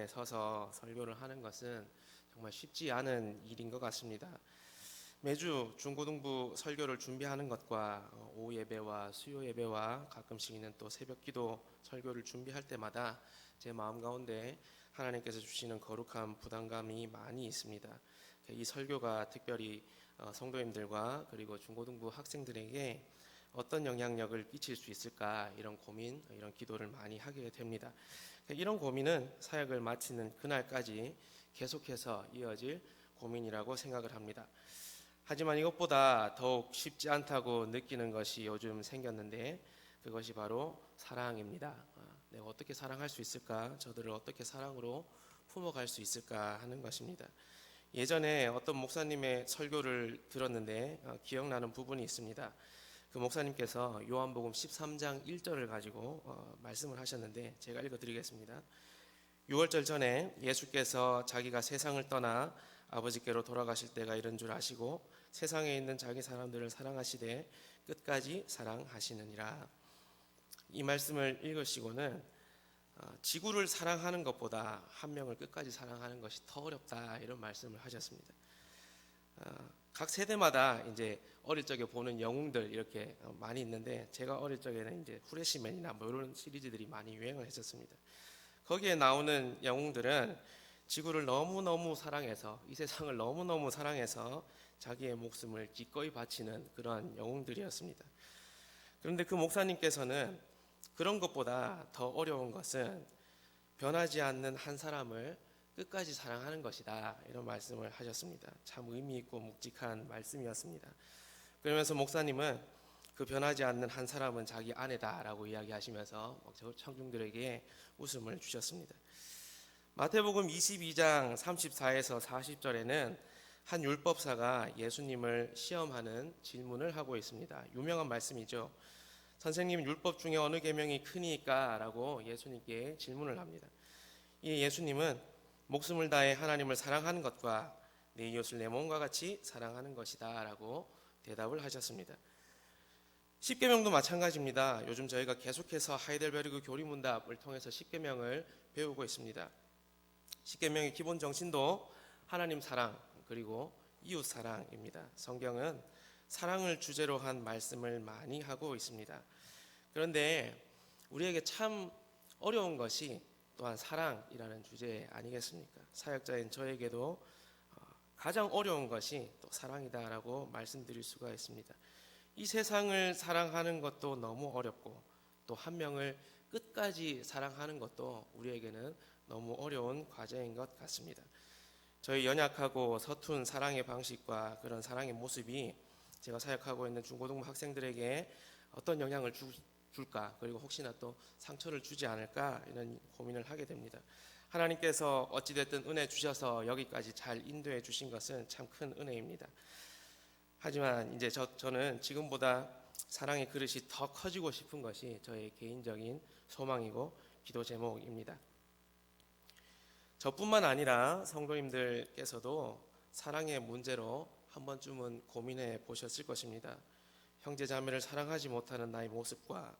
서서 설교를 하는 것은 정말 쉽지 않은 일인 것 같습니다. 매주 중고등부 설교를 준비하는 것과 오후 예배와 수요 예배와 가끔씩 있는 또 새벽 기도 설교를 준비할 때마다 제 마음 가운데 하나님께서 주시는 거룩한 부담감이 많이 있습니다. 이 설교가 특별히 성도님들과 그리고 중고등부 학생들에게 어떤 영향력을 끼칠 수 있을까, 이런 고민, 이런 기도를 많이 하게 됩니다. 이런 고민은 사역을 마치는 그날까지 계속해서 이어질 고민이라고 생각을 합니다. 하지만 이것보다 더욱 쉽지 않다고 느끼는 것이 요즘 생겼는데, 그것이 바로 사랑입니다. 내가 어떻게 사랑할 수 있을까? 저들을 어떻게 사랑으로 품어갈 수 있을까 하는 것입니다. 예전에 어떤 목사님의 설교를 들었는데 기억나는 부분이 있습니다. 그 목사님께서 요한복음 13장 1절을 가지고 말씀을 하셨는데, 제가 읽어드리겠습니다. 6월절 전에 예수께서 자기가 세상을 떠나 아버지께로 돌아가실 때가 이른 줄 아시고 세상에 있는 자기 사람들을 사랑하시되 끝까지 사랑하시느니라. 이 말씀을 읽으시고는 지구를 사랑하는 것보다 한 명을 끝까지 사랑하는 것이 더 어렵다, 이런 말씀을 하셨습니다. 각 세대마다 이제 어릴 적에 보는 영웅들 이렇게 많이 있는데, 제가 어릴 적에는 이제 후레시맨이나 뭐 이런 시리즈들이 많이 유행을 했었습니다. 거기에 나오는 영웅들은 지구를 너무너무 사랑해서, 이 세상을 너무너무 사랑해서 자기의 목숨을 기꺼이 바치는 그러한 영웅들이었습니다. 그런데 그 목사님께서는 그런 것보다 더 어려운 것은 변하지 않는 한 사람을 끝까지 사랑하는 것이다, 이런 말씀을 하셨습니다. 참 의미 있고 묵직한 말씀이었습니다. 그러면서 목사님은 그 변하지 않는 한 사람은 자기 아내다라고 이야기하시면서 청중들에게 웃음을 주셨습니다. 마태복음 22장 34에서 40절에는 한 율법사가 예수님을 시험하는 질문을 하고 있습니다. 유명한 말씀이죠. 선생님, 율법 중에 어느 계명이 크니까? 라고 예수님께 질문을 합니다. 이 예수님은 목숨을 다해 하나님을 사랑하는 것과 내 이웃을 내 몸과 같이 사랑하는 것이다 라고 대답을 하셨습니다. 십계명도 마찬가지입니다. 요즘 저희가 계속해서 하이델베르그 교리문답을 통해서 십계명을 배우고 있습니다. 십계명의 기본 정신도 하나님 사랑 그리고 이웃 사랑입니다. 성경은 사랑을 주제로 한 말씀을 많이 하고 있습니다. 그런데 우리에게 참 어려운 것이 또한 사랑이라는 주제 아니겠습니까? 사역자인 저에게도 가장 어려운 것이 또 사랑이다라고 말씀드릴 수가 있습니다. 이 세상을 사랑하는 것도 너무 어렵고, 또 한 명을 끝까지 사랑하는 것도 우리에게는 너무 어려운 과제인 것 같습니다. 저희 연약하고 서툰 사랑의 방식과 그런 사랑의 모습이 제가 사역하고 있는 중고등부 학생들에게 어떤 영향을 줄까, 그리고 혹시나 또 상처를 주지 않을까, 이런 고민을 하게 됩니다. 하나님께서 어찌됐든 은혜 주셔서 여기까지 잘 인도해 주신 것은 참 큰 은혜입니다. 하지만 이제 저는 지금보다 사랑의 그릇이 더 커지고 싶은 것이 저의 개인적인 소망이고 기도 제목입니다. 저뿐만 아니라 성도님들께서도 사랑의 문제로 한 번쯤은 고민해 보셨을 것입니다. 형제 자매를 사랑하지 못하는 나의 모습과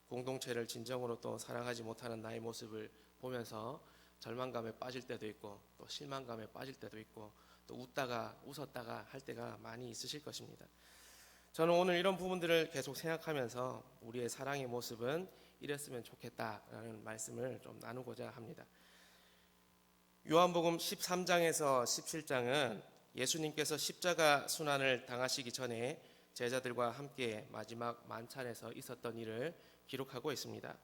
공동체를 진정으로 또 사랑하지 못하는 나의 모습을 보면서 절망감에 빠질 때도 있고, 또 실망감에 빠질 때도 있고, 또 웃었다가 할 때가 많이 있으실 것입니다. 저는 오늘 이런 부분들을 계속 생각하면서 우리의 사랑의 모습은 이랬으면 좋겠다라는 말씀을 좀 나누고자 합니다. 요한복음 13장에서 17장은 예수님께서 십자가 순환을 당하시기 전에 제자들과 함께 마지막 만찬에서 있었던 일을 기록하고 있습니다.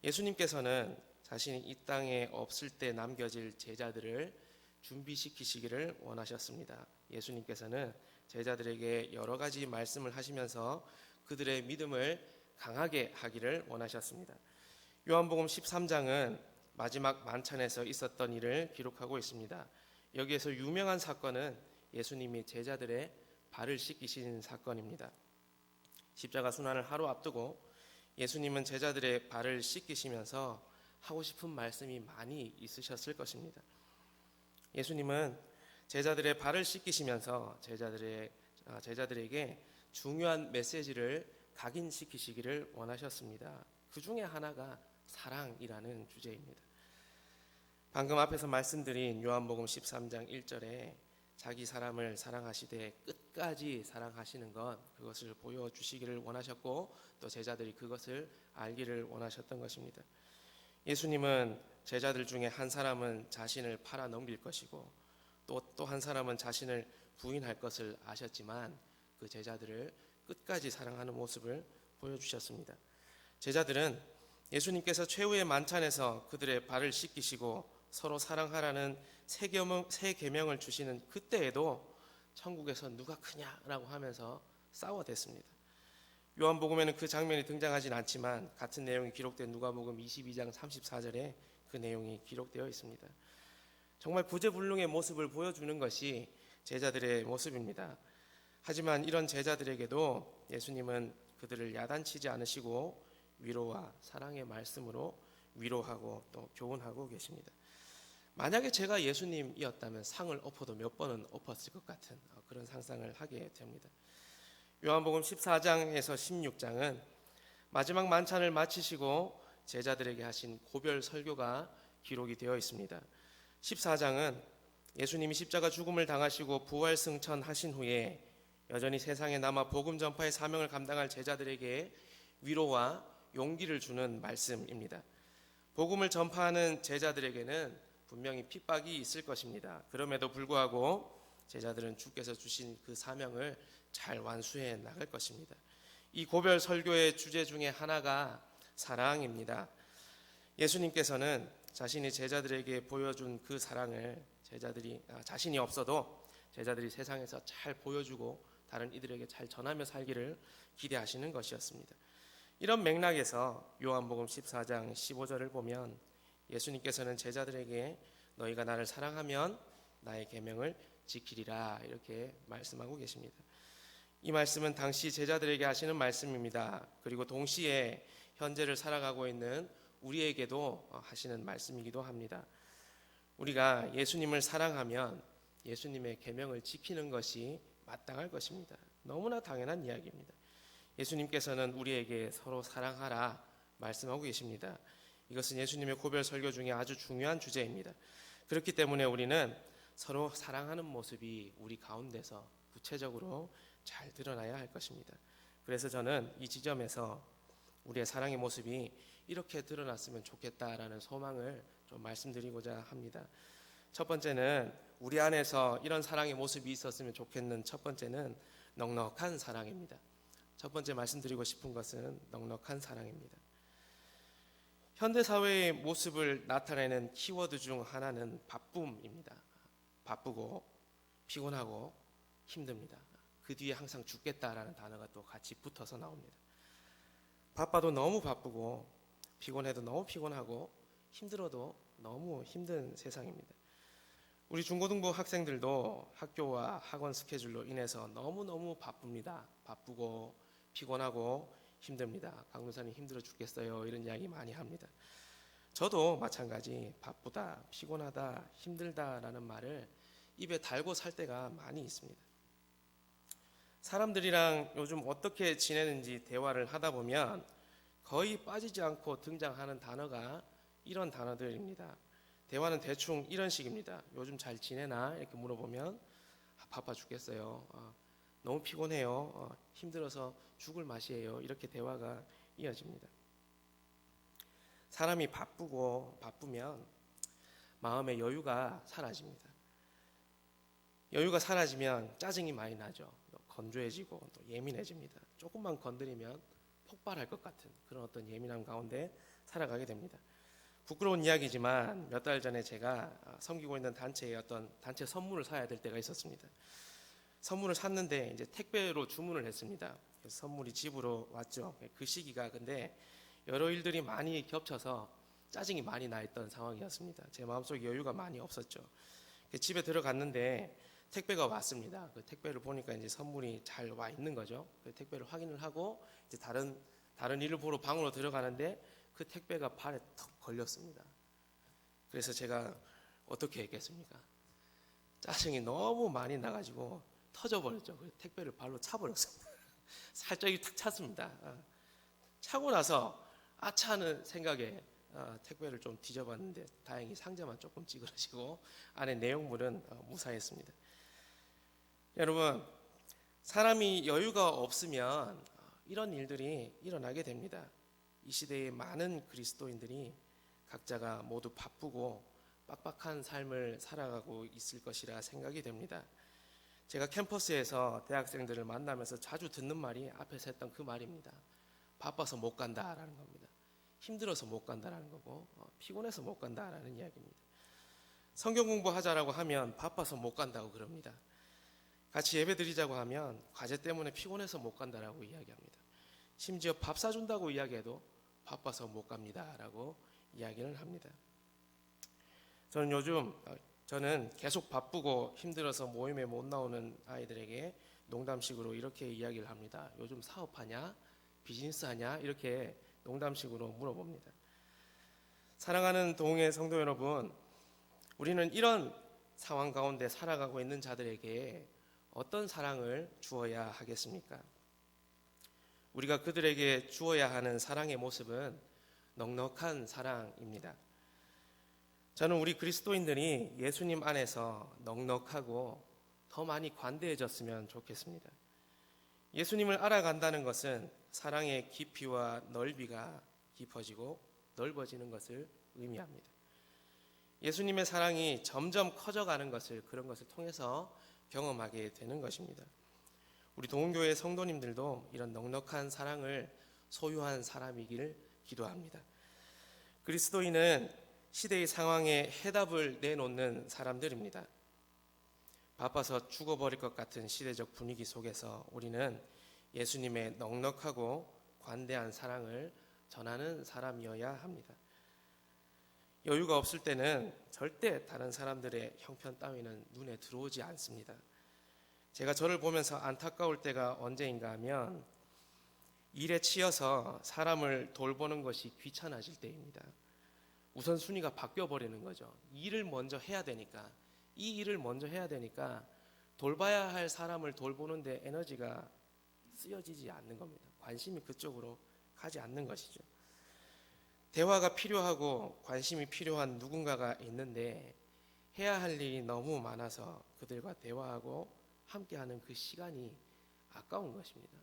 예수님께서는 자신이 이 땅에 없을 때 남겨질 제자들을 준비시키시기를 원하셨습니다. 예수님께서는 제자들에게 여러 가지 말씀을 하시면서 그들의 믿음을 강하게 하기를 원하셨습니다. 요한복음 13장은 마지막 만찬에서 있었던 일을 기록하고 있습니다. 여기에서 유명한 사건은 예수님이 제자들의 발을 씻기신 사건입니다. 십자가 순환을 하루 앞두고 예수님은 제자들의 발을 씻기시면서 하고 싶은 말씀이 많이 있으셨을 것입니다. 예수님은 제자들의 발을 씻기시면서 제자들에게 중요한 메시지를 각인시키시기를 원하셨습니다. 그 중에 하나가 사랑이라는 주제입니다. 방금 앞에서 말씀드린 요한복음 13장 1절에 자기 사람을 사랑하시되 끝까지 사랑하시는 것, 그것을 보여주시기를 원하셨고 또 제자들이 그것을 알기를 원하셨던 것입니다. 예수님은 제자들 중에 한 사람은 자신을 팔아 넘길 것이고 또 한 사람은 자신을 부인할 것을 아셨지만 그 제자들을 끝까지 사랑하는 모습을 보여주셨습니다. 제자들은 예수님께서 최후의 만찬에서 그들의 발을 씻기시고 서로 사랑하라는 새 계명을 주시는 그때에도 천국에서 누가 크냐라고 하면서 싸워댔습니다. 요한복음에는 그 장면이 등장하진 않지만 같은 내용이 기록된 누가복음 22장 34절에 그 내용이 기록되어 있습니다. 정말 구제불능의 모습을 보여주는 것이 제자들의 모습입니다. 하지만 이런 제자들에게도 예수님은 그들을 야단치지 않으시고 위로와 사랑의 말씀으로 위로하고 또 교훈하고 계십니다. 만약에 제가 예수님이었다면 상을 엎어도 몇 번은 엎었을 것 같은 그런 상상을 하게 됩니다. 요한복음 14장에서 16장은 마지막 만찬을 마치시고 제자들에게 하신 고별 설교가 기록이 되어 있습니다. 14장은 예수님이 십자가 죽음을 당하시고 부활 승천하신 후에 여전히 세상에 남아 복음 전파의 사명을 감당할 제자들에게 위로와 용기를 주는 말씀입니다. 복음을 전파하는 제자들에게는 분명히 핍박이 있을 것입니다. 그럼에도 불구하고 제자들은 주께서 주신 그 사명을 잘 완수해 나갈 것입니다. 이 고별 설교의 주제 중에 하나가 사랑입니다. 예수님께서는 자신이 제자들에게 보여준 그 사랑을 제자들이 자신이 없어도 제자들이 세상에서 잘 보여주고 다른 이들에게 잘 전하며 살기를 기대하시는 것이었습니다. 이런 맥락에서 요한복음 14장 15절을 보면 예수님께서는 제자들에게 너희가 나를 사랑하면 나의 계명을 지키리라 이렇게 말씀하고 계십니다. 이 말씀은 당시 제자들에게 하시는 말씀입니다. 그리고 동시에 현재를 살아가고 있는 우리에게도 하시는 말씀이기도 합니다. 우리가 예수님을 사랑하면 예수님의 계명을 지키는 것이 마땅할 것입니다. 너무나 당연한 이야기입니다. 예수님께서는 우리에게 서로 사랑하라 말씀하고 계십니다. 이것은 예수님의 고별 설교 중에 아주 중요한 주제입니다. 그렇기 때문에 우리는 서로 사랑하는 모습이 우리 가운데서 구체적으로 잘 드러나야 할 것입니다. 그래서 저는 이 지점에서 우리의 사랑의 모습이 이렇게 드러났으면 좋겠다라는 소망을 좀 말씀드리고자 합니다. 첫 번째는 우리 안에서 이런 사랑의 모습이 있었으면 좋겠는 첫 번째는 넉넉한 사랑입니다. 첫 번째 말씀드리고 싶은 것은 넉넉한 사랑입니다. 현대사회의 모습을 나타내는 키워드 중 하나는 바쁨입니다. 바쁘고 피곤하고 힘듭니다. 그 뒤에 항상 죽겠다라는 단어가 또 같이 붙어서 나옵니다. 바빠도 너무 바쁘고 피곤해도 너무 피곤하고 힘들어도 너무 힘든 세상입니다. 우리 중고등부 학생들도 학교와 학원 스케줄로 인해서 너무너무 바쁩니다. 바쁘고 피곤하고 힘듭니다. 강도사님 힘들어 죽겠어요. 이런 이야기 많이 합니다. 저도 마찬가지 바쁘다, 피곤하다, 힘들다라는 말을 입에 달고 살 때가 많이 있습니다. 사람들이랑 요즘 어떻게 지내는지 대화를 하다 보면 거의 빠지지 않고 등장하는 단어가 이런 단어들입니다. 대화는 대충 이런 식입니다. 요즘 잘 지내나? 이렇게 물어보면 바빠 죽겠어요. 너무 피곤해요. 힘들어서 죽을 맛이에요. 이렇게 대화가 이어집니다. 사람이 바쁘면 마음의 여유가 사라집니다. 여유가 사라지면 짜증이 많이 나죠. 건조해지고 또 예민해집니다. 조금만 건드리면 폭발할 것 같은 그런 어떤 예민함 가운데 살아가게 됩니다. 부끄러운 이야기지만 몇 달 전에 제가 섬기고 있는 단체에 어떤 단체 선물을 사야 될 때가 있었습니다. 선물을 샀는데 이제 택배로 주문을 했습니다. 그래서 선물이 집으로 왔죠. 그 시기가 근데 여러 일들이 많이 겹쳐서 짜증이 많이 나 있던 상황이었습니다. 제 마음속에 여유가 많이 없었죠. 집에 들어갔는데 택배가 왔습니다. 그 택배를 보니까 이제 선물이 잘 와 있는 거죠. 그 택배를 확인을 하고 이제 다른 일을 보러 방으로 들어가는데 그 택배가 발에 턱 걸렸습니다. 그래서 제가 어떻게 했겠습니까? 짜증이 너무 많이 나가지고 터져버렸죠. 그 택배를 발로 차버렸습니다. 살짝 탁 찼습니다. 차고 나서 아차 하는 생각에 택배를 좀 뒤져봤는데 다행히 상자만 조금 찌그러지고 안에 내용물은 무사했습니다. 여러분, 사람이 여유가 없으면 이런 일들이 일어나게 됩니다. 이 시대의 많은 그리스도인들이 각자가 모두 바쁘고 빡빡한 삶을 살아가고 있을 것이라 생각이 됩니다. 제가 캠퍼스에서 대학생들을 만나면서 자주 듣는 말이 앞에서 했던 그 말입니다. 바빠서 못 간다라는 겁니다. 힘들어서 못 간다라는 거고 피곤해서 못 간다라는 이야기입니다. 성경 공부하자라고 하면 바빠서 못 간다고 그럽니다. 같이 예배 드리자고 하면 과제 때문에 피곤해서 못 간다라고 이야기합니다. 심지어 밥 사준다고 이야기해도 바빠서 못 갑니다라고 이야기를 합니다. 저는 계속 바쁘고 힘들어서 모임에 못 나오는 아이들에게 농담식으로 이렇게 이야기를 합니다. 요즘 사업하냐? 비즈니스 하냐? 이렇게 농담식으로 물어봅니다. 사랑하는 동의 성도 여러분, 우리는 이런 상황 가운데 살아가고 있는 자들에게 어떤 사랑을 주어야 하겠습니까? 우리가 그들에게 주어야 하는 사랑의 모습은 넉넉한 사랑입니다. 저는 우리 그리스도인들이 예수님 안에서 넉넉하고 더 많이 관대해졌으면 좋겠습니다. 예수님을 알아간다는 것은 사랑의 깊이와 넓이가 깊어지고 넓어지는 것을 의미합니다. 예수님의 사랑이 점점 커져가는 것을 그런 것을 통해서 경험하게 되는 것입니다. 우리 동원교회 성도님들도 이런 넉넉한 사랑을 소유한 사람이길 기도합니다. 그리스도인은 시대의 상황에 해답을 내놓는 사람들입니다. 바빠서 죽어버릴 것 같은 시대적 분위기 속에서 우리는 예수님의 넉넉하고 관대한 사랑을 전하는 사람이어야 합니다. 여유가 없을 때는 절대 다른 사람들의 형편 따위는 눈에 들어오지 않습니다. 제가 저를 보면서 안타까울 때가 언제인가 하면 일에 치여서 사람을 돌보는 것이 귀찮아질 때입니다. 우선순위가 바뀌어버리는 거죠. 이 일을 먼저 해야 되니까 돌봐야 할 사람을 돌보는데 에너지가 쓰여지지 않는 겁니다. 관심이 그쪽으로 가지 않는 것이죠. 대화가 필요하고 관심이 필요한 누군가가 있는데 해야 할 일이 너무 많아서 그들과 대화하고 함께하는 그 시간이 아까운 것입니다.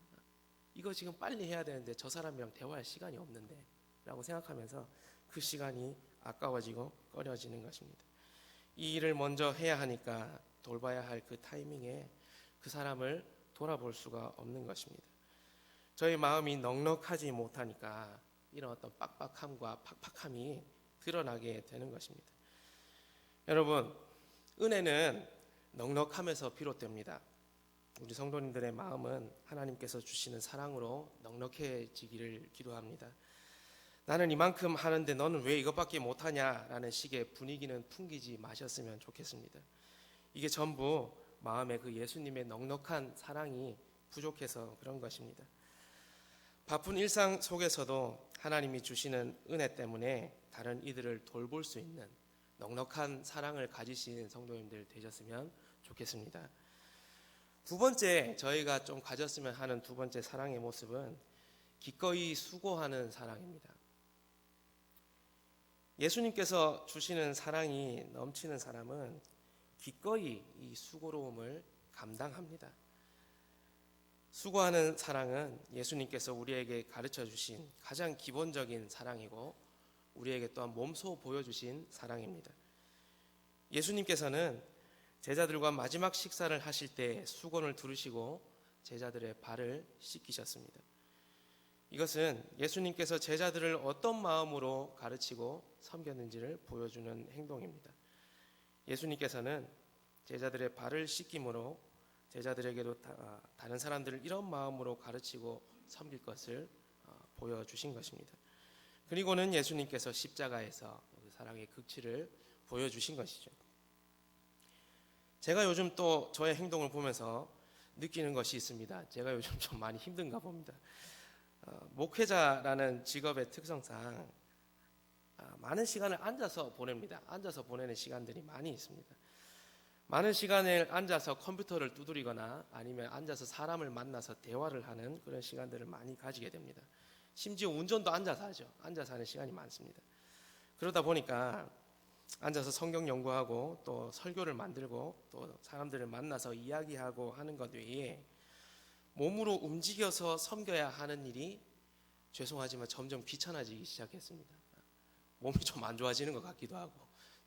이거 지금 빨리 해야 되는데 저 사람이랑 대화할 시간이 없는데 라고 생각하면서 그 시간이 아까워지고 꺼려지는 것입니다. 이 일을 먼저 해야 하니까 돌봐야 할 그 타이밍에 그 사람을 돌아볼 수가 없는 것입니다. 저의 마음이 넉넉하지 못하니까 이런 어떤 빡빡함과 팍팍함이 드러나게 되는 것입니다. 여러분, 은혜는 넉넉함에서 비롯됩니다. 우리 성도님들의 마음은 하나님께서 주시는 사랑으로 넉넉해지기를 기도합니다. 나는 이만큼 하는데 너는 왜 이것밖에 못하냐라는 식의 분위기는 풍기지 마셨으면 좋겠습니다. 이게 전부 마음에 그 예수님의 넉넉한 사랑이 부족해서 그런 것입니다. 바쁜 일상 속에서도 하나님이 주시는 은혜 때문에 다른 이들을 돌볼 수 있는 넉넉한 사랑을 가지신 성도님들 되셨으면 좋겠습니다. 두 번째, 저희가 좀 가졌으면 하는 두 번째 사랑의 모습은 기꺼이 수고하는 사랑입니다. 예수님께서 주시는 사랑이 넘치는 사람은 기꺼이 이 수고로움을 감당합니다. 수고하는 사랑은 예수님께서 우리에게 가르쳐 주신 가장 기본적인 사랑이고 우리에게 또한 몸소 보여주신 사랑입니다. 예수님께서는 제자들과 마지막 식사를 하실 때 수건을 두르시고 제자들의 발을 씻기셨습니다. 이것은 예수님께서 제자들을 어떤 마음으로 가르치고 섬겼는지를 보여주는 행동입니다. 예수님께서는 제자들의 발을 씻김으로 제자들에게도 다른 사람들을 이런 마음으로 가르치고 섬길 것을 보여주신 것입니다. 그리고는 예수님께서 십자가에서 사랑의 극치를 보여주신 것이죠. 제가 요즘 또 저의 행동을 보면서 느끼는 것이 있습니다. 제가 요즘 좀 많이 힘든가 봅니다. 목회자라는 직업의 특성상 많은 시간을 앉아서 보냅니다. 앉아서 보내는 시간들이 많이 있습니다. 많은 시간을 앉아서 컴퓨터를 두드리거나 아니면 앉아서 사람을 만나서 대화를 하는 그런 시간들을 많이 가지게 됩니다. 심지어 운전도 앉아서 하죠. 앉아서 하는 시간이 많습니다. 그러다 보니까 앉아서 성경 연구하고 또 설교를 만들고 또 사람들을 만나서 이야기하고 하는 것 외에 몸으로 움직여서 섬겨야 하는 일이 죄송하지만 점점 귀찮아지기 시작했습니다. 몸이 좀 안 좋아지는 것 같기도 하고,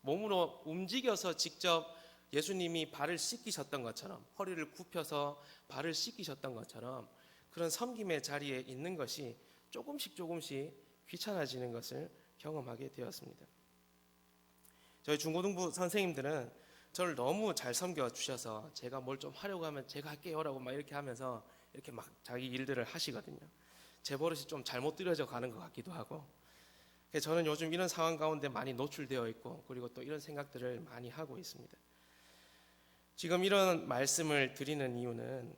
몸으로 움직여서 직접 예수님이 발을 씻기셨던 것처럼, 허리를 굽혀서 발을 씻기셨던 것처럼 그런 섬김의 자리에 있는 것이 조금씩 귀찮아지는 것을 경험하게 되었습니다. 저희 중고등부 선생님들은 저를 너무 잘 섬겨 주셔서 제가 뭘 좀 하려고 하면 제가 할게요라고 막 이렇게 하면서 이렇게 막 자기 일들을 하시거든요. 제 버릇이 좀 잘못 들여져 가는 것 같기도 하고, 저는 요즘 이런 상황 가운데 많이 노출되어 있고, 그리고 또 이런 생각들을 많이 하고 있습니다. 지금 이런 말씀을 드리는 이유는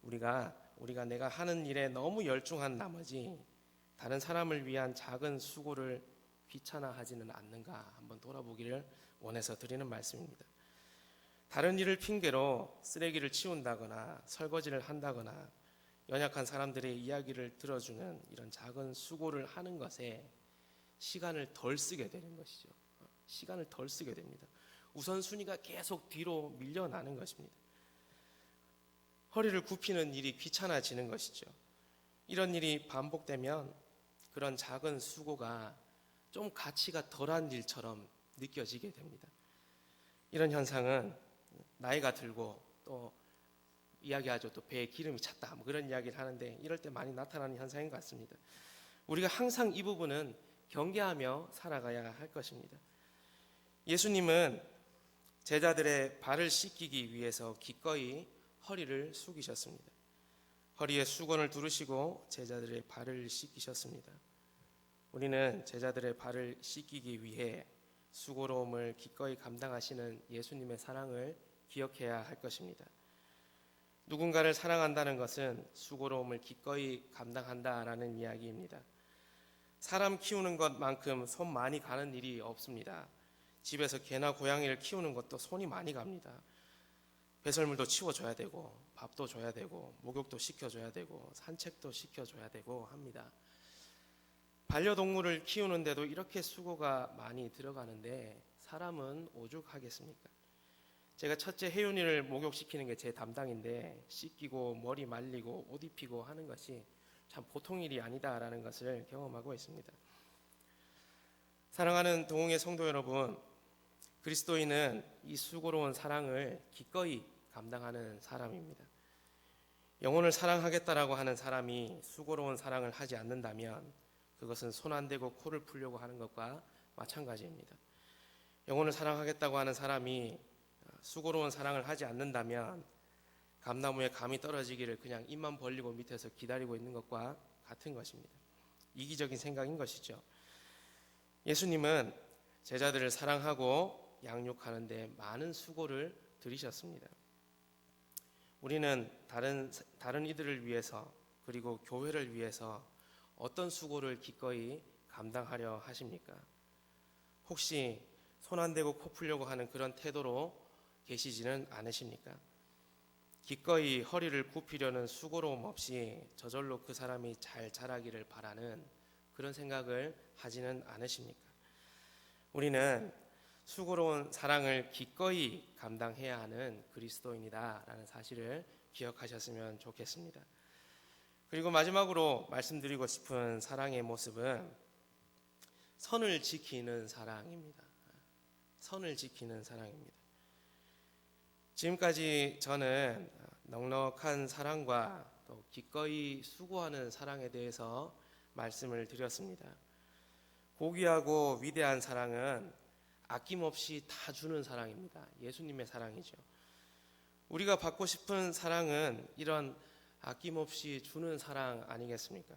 우리가 내가 하는 일에 너무 열중한 나머지 다른 사람을 위한 작은 수고를 귀찮아하지는 않는가 한번 돌아보기를 원해서 드리는 말씀입니다. 다른 일을 핑계로 쓰레기를 치운다거나 설거지를 한다거나 연약한 사람들의 이야기를 들어주는 이런 작은 수고를 하는 것에 시간을 덜 쓰게 되는 것이죠. 시간을 덜 쓰게 됩니다. 우선순위가 계속 뒤로 밀려나는 것입니다. 허리를 굽히는 일이 귀찮아지는 것이죠. 이런 일이 반복되면 그런 작은 수고가 좀 가치가 덜한 일처럼 느껴지게 됩니다. 이런 현상은 나이가 들고 또 이야기하죠. 또 배에 기름이 찼다, 뭐 그런 이야기를 하는데 이럴 때 많이 나타나는 현상인 것 같습니다. 우리가 항상 이 부분은 경계하며 살아가야 할 것입니다. 예수님은 제자들의 발을 씻기기 위해서 기꺼이 허리를 숙이셨습니다. 허리에 수건을 두르시고 제자들의 발을 씻기셨습니다. 우리는 제자들의 발을 씻기기 위해 수고로움을 기꺼이 감당하시는 예수님의 사랑을 기억해야 할 것입니다. 누군가를 사랑한다는 것은 수고로움을 기꺼이 감당한다라는 이야기입니다. 사람 키우는 것만큼 손 많이 가는 일이 없습니다. 집에서 개나 고양이를 키우는 것도 손이 많이 갑니다. 배설물도 치워줘야 되고 밥도 줘야 되고 목욕도 시켜줘야 되고 산책도 시켜줘야 되고 합니다. 반려동물을 키우는데도 이렇게 수고가 많이 들어가는데 사람은 오죽하겠습니까? 제가 첫째 혜윤이를 목욕시키는 게 제 담당인데 씻기고 머리 말리고 옷 입히고 하는 것이 참 보통 일이 아니다라는 것을 경험하고 있습니다. 사랑하는 동홍의 성도 여러분, 그리스도인은 이 수고로운 사랑을 기꺼이 감당하는 사람입니다. 영혼을 사랑하겠다라고 하는 사람이 수고로운 사랑을 하지 않는다면 그것은 손 안 대고 코를 풀려고 하는 것과 마찬가지입니다. 영혼을 사랑하겠다고 하는 사람이 수고로운 사랑을 하지 않는다면 감나무에 감이 떨어지기를 그냥 입만 벌리고 밑에서 기다리고 있는 것과 같은 것입니다. 이기적인 생각인 것이죠. 예수님은 제자들을 사랑하고 양육하는데 많은 수고를 들이셨습니다. 우리는 다른 이들을 위해서 그리고 교회를 위해서 어떤 수고를 기꺼이 감당하려 하십니까? 혹시 손 안 대고 코 풀려고 하는 그런 태도로 계시지는 않으십니까? 기꺼이 허리를 굽히려는 수고로움 없이 저절로 그 사람이 잘 자라기를 바라는 그런 생각을 하지는 않으십니까? 우리는 수고로운 사랑을 기꺼이 감당해야 하는 그리스도인이다라는 사실을 기억하셨으면 좋겠습니다. 그리고 마지막으로 말씀드리고 싶은 사랑의 모습은 선을 지키는 사랑입니다. 선을 지키는 사랑입니다. 지금까지 저는 넉넉한 사랑과 또 기꺼이 수고하는 사랑에 대해서 말씀을 드렸습니다. 고귀하고 위대한 사랑은 아낌없이 다 주는 사랑입니다. 예수님의 사랑이죠. 우리가 받고 싶은 사랑은 이런 아낌없이 주는 사랑 아니겠습니까?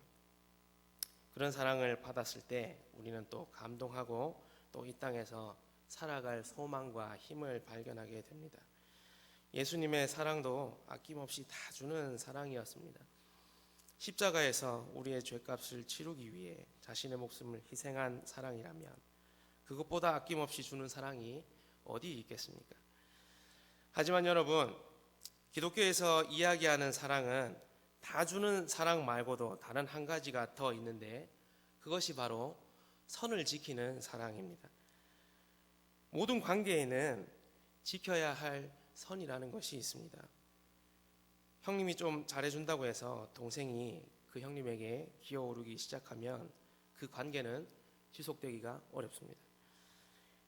그런 사랑을 받았을 때 우리는 또 감동하고 또 이 땅에서 살아갈 소망과 힘을 발견하게 됩니다. 예수님의 사랑도 아낌없이 다 주는 사랑이었습니다. 십자가에서 우리의 죄값을 치르기 위해 자신의 목숨을 희생한 사랑이라면 그것보다 아낌없이 주는 사랑이 어디 있겠습니까? 하지만 여러분, 기독교에서 이야기하는 사랑은 다 주는 사랑 말고도 다른 한 가지가 더 있는데 그것이 바로 선을 지키는 사랑입니다. 모든 관계에는 지켜야 할 선이라는 것이 있습니다. 형님이 좀 잘해준다고 해서 동생이 그 형님에게 기어오르기 시작하면 그 관계는 지속되기가 어렵습니다.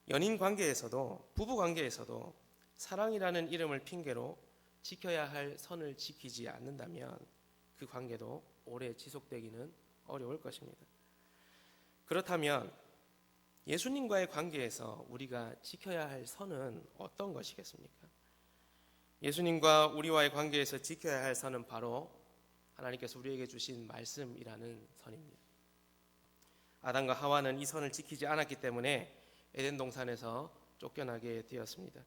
연인 관계에서도, 부부 관계에서도 사랑이라는 이름을 핑계로 지켜야 할 선을 지키지 않는다면 그 관계도 오래 지속되기는 어려울 것입니다. 그렇다면 예수님과의 관계에서 우리가 지켜야 할 선은 어떤 것이겠습니까? 예수님과 우리와의 관계에서 지켜야 할 선은 바로 하나님께서 우리에게 주신 말씀이라는 선입니다. 아담과 하와는 이 선을 지키지 않았기 때문에 에덴 동산에서 쫓겨나게 되었습니다.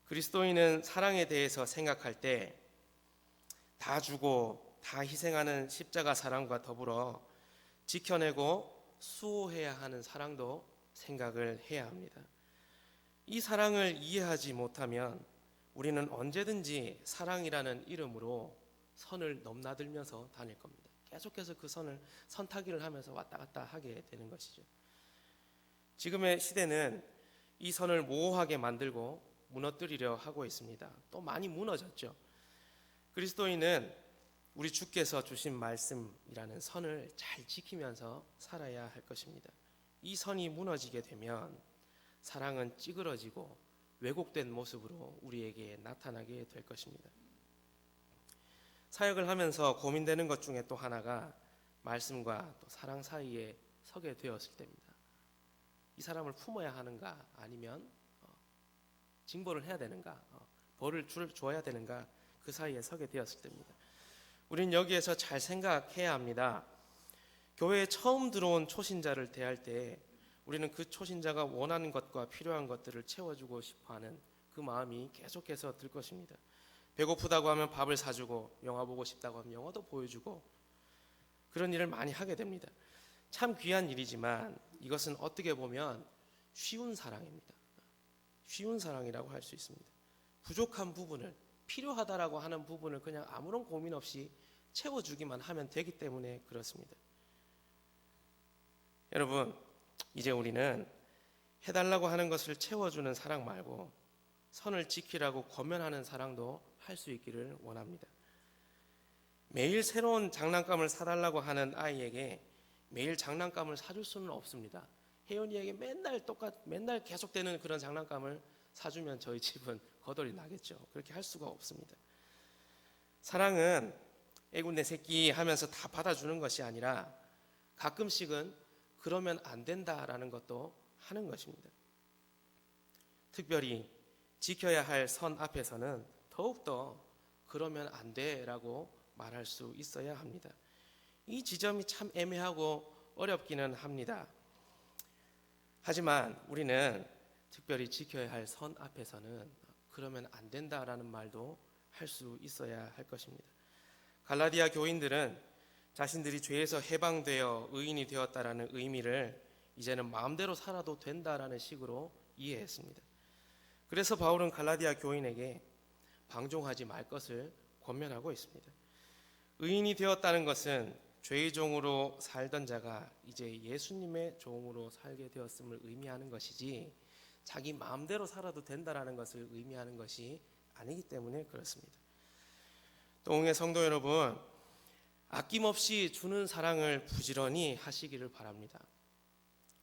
그리스도인은 사랑에 대해서 생각할 때 다 주고 다 희생하는 십자가 사랑과 더불어 지켜내고 수호해야 하는 사랑도 생각을 해야 합니다. 이 사랑을 이해하지 못하면 우리는 언제든지 사랑이라는 이름으로 선을 넘나들면서 다닐 겁니다. 계속해서 그 선을 선타기를 하면서 왔다 갔다 하게 되는 것이죠. 지금의 시대는 이 선을 모호하게 만들고 무너뜨리려 하고 있습니다. 또 많이 무너졌죠. 그리스도인은 우리 주께서 주신 말씀이라는 선을 잘 지키면서 살아야 할 것입니다. 이 선이 무너지게 되면 사랑은 찌그러지고 왜곡된 모습으로 우리에게 나타나게 될 것입니다. 사역을 하면서 고민되는 것 중에 또 하나가 말씀과 또 사랑 사이에 서게 되었을 때입니다. 이 사람을 품어야 하는가 아니면 징벌을 해야 되는가, 벌을 줘야 되는가, 그 사이에 서게 되었을 때입니다. 우리는 여기에서 잘 생각해야 합니다. 교회에 처음 들어온 초신자를 대할 때 우리는 그 초신자가 원하는 것과 필요한 것들을 채워주고 싶어하는 그 마음이 계속해서 들 것입니다. 배고프다고 하면 밥을 사주고, 영화 보고 싶다고 하면 영화도 보여주고, 그런 일을 많이 하게 됩니다. 참 귀한 일이지만 이것은 어떻게 보면 쉬운 사랑입니다. 쉬운 사랑이라고 할 수 있습니다. 부족한 부분을, 필요하다라고 하는 부분을 그냥 아무런 고민 없이 채워주기만 하면 되기 때문에 그렇습니다. 여러분, 이제 우리는 해달라고 하는 것을 채워주는 사랑 말고 선을 지키라고 권면하는 사랑도 할 수 있기를 원합니다. 매일 새로운 장난감을 사달라고 하는 아이에게 매일 장난감을 사줄 수는 없습니다. 혜연이에게 맨날 계속되는 그런 장난감을 사주면 저희 집은 거덜이 나겠죠. 그렇게 할 수가 없습니다. 사랑은 애구 내 새끼 하면서 다 받아주는 것이 아니라 가끔씩은 그러면 안 된다라는 것도 하는 것입니다. 특별히 지켜야 할 선 앞에서는 더욱더 그러면 안 돼라고 말할 수 있어야 합니다. 이 지점이 참 애매하고 어렵기는 합니다. 하지만 우리는 특별히 지켜야 할 선 앞에서는 그러면 안 된다라는 말도 할 수 있어야 할 것입니다. 갈라디아 교인들은 자신들이 죄에서 해방되어 의인이 되었다라는 의미를 이제는 마음대로 살아도 된다라는 식으로 이해했습니다. 그래서 바울은 갈라디아 교인에게 방종하지 말 것을 권면하고 있습니다. 의인이 되었다는 것은 죄의 종으로 살던 자가 이제 예수님의 종으로 살게 되었음을 의미하는 것이지 자기 마음대로 살아도 된다라는 것을 의미하는 것이 아니기 때문에 그렇습니다. 또 응애 성도 여러분, 아낌없이 주는 사랑을 부지런히 하시기를 바랍니다.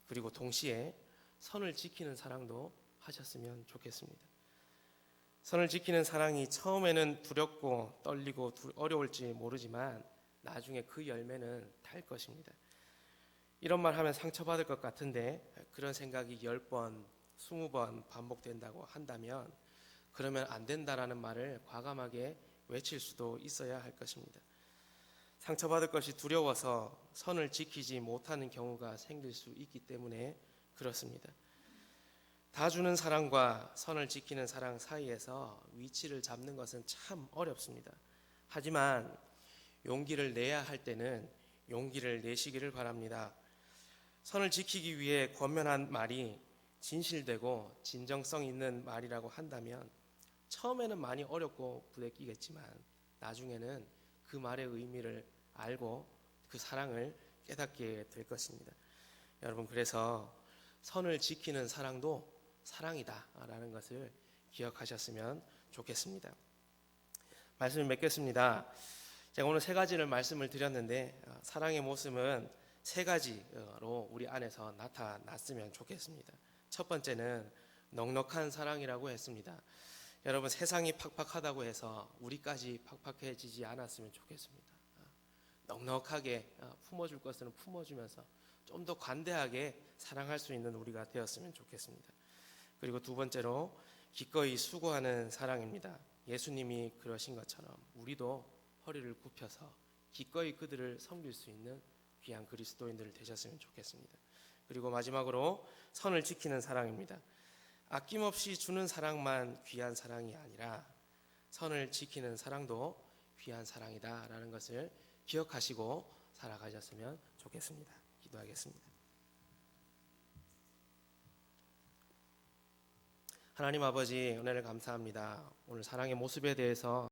그리고 동시에 선을 지키는 사랑도 하셨으면 좋겠습니다. 선을 지키는 사랑이 처음에는 두렵고 떨리고 어려울지 모르지만 나중에 그 열매는 달 것입니다. 이런 말 하면 상처받을 것 같은데 그런 생각이 10번, 20번 반복된다고 한다면 그러면 안 된다라는 말을 과감하게 외칠 수도 있어야 할 것입니다. 상처받을 것이 두려워서 선을 지키지 못하는 경우가 생길 수 있기 때문에 그렇습니다. 다 주는 사랑과 선을 지키는 사랑 사이에서 위치를 잡는 것은 참 어렵습니다. 하지만 용기를 내야 할 때는 용기를 내시기를 바랍니다. 선을 지키기 위해 권면한 말이 진실되고 진정성 있는 말이라고 한다면 처음에는 많이 어렵고 부대끼겠지만 나중에는 그 말의 의미를 알고 그 사랑을 깨닫게 될 것입니다. 여러분, 그래서 선을 지키는 사랑도 사랑이다라는 것을 기억하셨으면 좋겠습니다. 말씀을 맺겠습니다. 제가 오늘 세 가지를 말씀을 드렸는데 사랑의 모습은 세 가지로 우리 안에서 나타났으면 좋겠습니다. 첫 번째는 넉넉한 사랑이라고 했습니다. 여러분, 세상이 팍팍하다고 해서 우리까지 팍팍해지지 않았으면 좋겠습니다. 넉넉하게 품어줄 것은 품어주면서 좀 더 관대하게 사랑할 수 있는 우리가 되었으면 좋겠습니다. 그리고 두 번째로 기꺼이 수고하는 사랑입니다. 예수님이 그러신 것처럼 우리도 허리를 굽혀서 기꺼이 그들을 섬길 수 있는 귀한 그리스도인들 되셨으면 좋겠습니다. 그리고 마지막으로 선을 지키는 사랑입니다. 아낌없이 주는 사랑만 귀한 사랑이 아니라 선을 지키는 사랑도 귀한 사랑이다라는 것을 기억하시고 살아가셨으면 좋겠습니다. 기도하겠습니다. 하나님 아버지, 은혜를 감사합니다. 오늘 사랑의 모습에 대해서